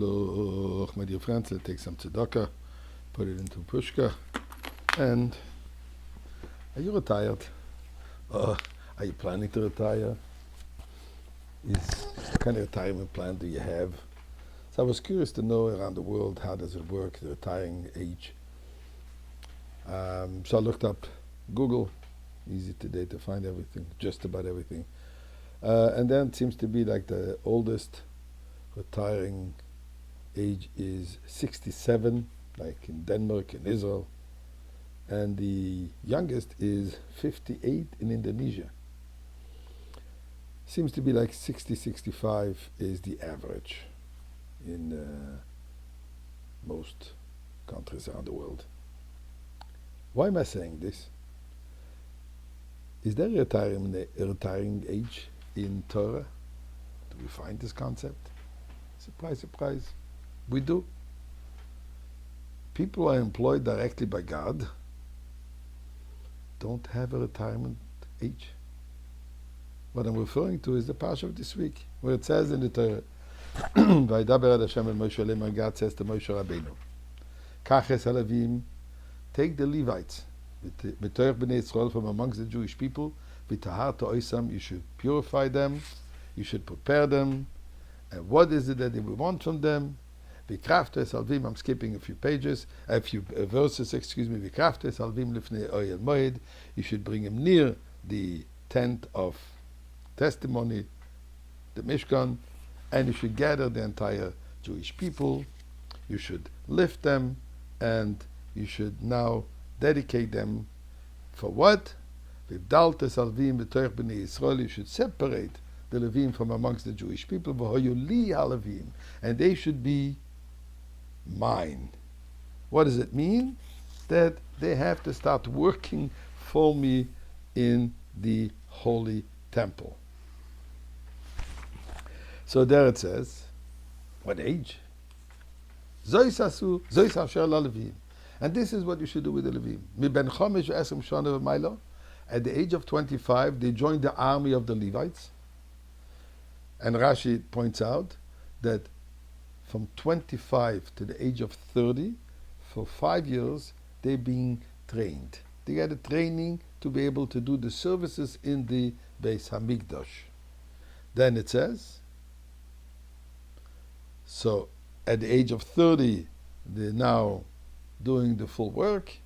Look, my dear friends, let's take some tzedakah, put it into pushka, and are you retired? Are you planning to retire? What kind of retirement plan do you have? So I was curious to know around the world, how does it work, the retiring age? So I looked up Google, easy today to find everything, just about everything. And then it seems to be like the oldest retiring age is 67, like in Denmark and Israel. And the youngest is 58 in Indonesia. Seems to be like 60, 65 is the average in most countries around the world. Why am I saying this? Is there a retiring age in Torah? Do we find this concept? Surprise, surprise. We do. People who are employed directly by God don't have a retirement age. What I'm referring to is the parsha of this week, where it says in the Torah, Vaydaber ad Hashem el Moshe Lemar, God says to Moshe Rabbeinu, Kach es halavim, take the Levites, b'toich b'nei Yisrael, from amongst the Jewish people, v'tahar to'osam, you should purify them, you should prepare them, and what is it that we want from them? V'krafte salvim, I'm skipping a few pages, a few verses, v'krafte salvim lifnei oyel moed, you should bring him near the tent of testimony, the Mishkan, and you should gather the entire Jewish people, you should lift them, and you should now dedicate them for what? V'vdalte salvim b'toich b'nei Yisrael, you should separate the Levim from amongst the Jewish people, v'hoyu li haLevim, and they should be mine. What does it mean? That they have to start working for me in the holy temple. So there it says, what age? Zois asher laLevim. And this is what you should do with the Levim. Miben chomesh v'esrim shana v'maylo. At the age of 25, they joined the army of the Levites. And Rashi points out that from 25 to the age of 30, for 5 years, they're being trained. They get a training to be able to do the services in the Beis Hamikdash. Then it says, so at the age of 30, they're now doing the full work.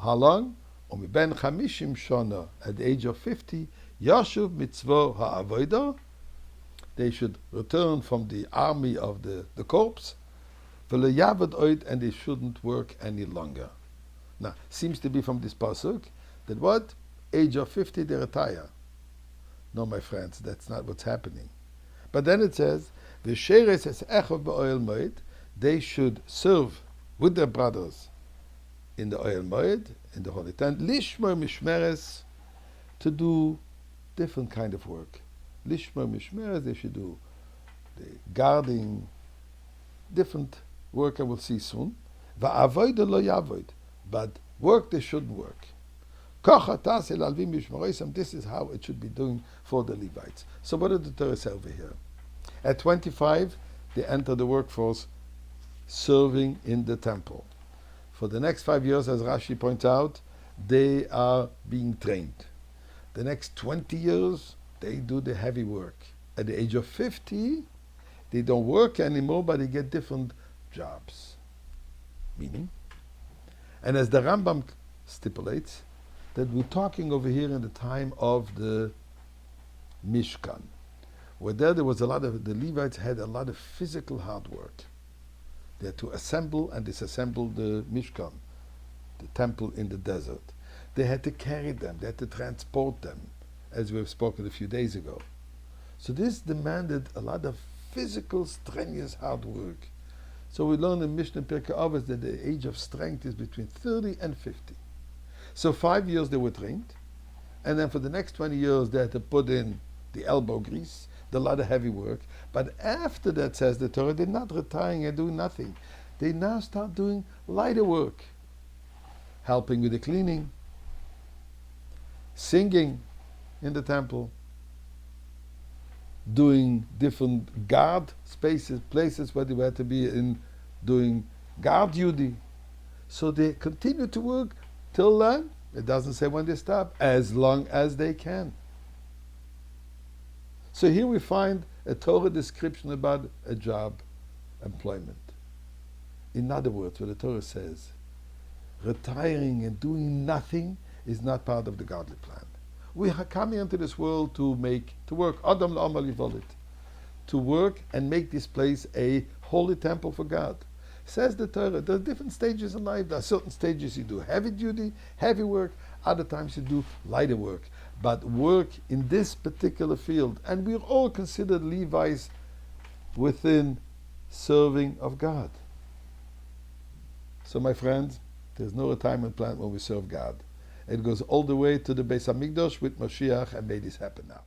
How long? Umiben 50 shana, at the age of 50, Yashuv mitzvah ha'avodah, they should return from the army of the corpse, and they shouldn't work any longer. Now, seems to be from this pasuk that what? Age of 50 they retire. No, my friends, that's not what's happening. But then it says, they should serve with their brothers in the Oyel Moed, in the holy tent, lishmer mishmeres, to do different kind of work. Lishmer mishmeres, they should do the guarding, different work I will see soon. Va'avoid lo yavoid, but work they shouldn't work. This is how it should be doing for the Levites. So what did the Torah say over here? At 25, they enter the workforce serving in the temple. For the next 5 years, as Rashi points out, they are being trained. The next 20 years, they do the heavy work. At the age of 50, they don't work anymore, but they get different jobs. Meaning? And as the Rambam stipulates, that we're talking over here in the time of the Mishkan, where there was a lot of, the Levites had a lot of physical hard work. They had to assemble and disassemble the Mishkan, the temple in the desert. They had to carry them, they had to transport them, as we have spoken a few days ago. So this demanded a lot of physical, strenuous hard work. So we learn in Mishnah Pirkei Avos that the age of strength is between 30 and 50. So 5 years they were trained, and then for the next 20 years they had to put in the elbow grease, a lot of heavy work. But after that, says the Torah, they're not retiring and doing nothing. They now start doing lighter work, helping with the cleaning, singing in the temple, doing different guard spaces, places where they were to be in doing guard duty. So they continue to work till then. It doesn't say when they stop, as long as they can. So here we find a Torah description about a job, employment. In other words, what the Torah says, retiring and doing nothing is not part of the godly plan. We are coming into this world to work, Adam la'amal yivolit, to work and make this place a holy temple for God. Says the Torah, there are different stages in life. There are certain stages you do heavy duty, heavy work, other times you do lighter work. But work in this particular field, and we're all considered Levites within serving of God. So my friends, there's no retirement plan when we serve God. It goes all the way to the Beis Hamikdash with Mashiach, and may this happen now.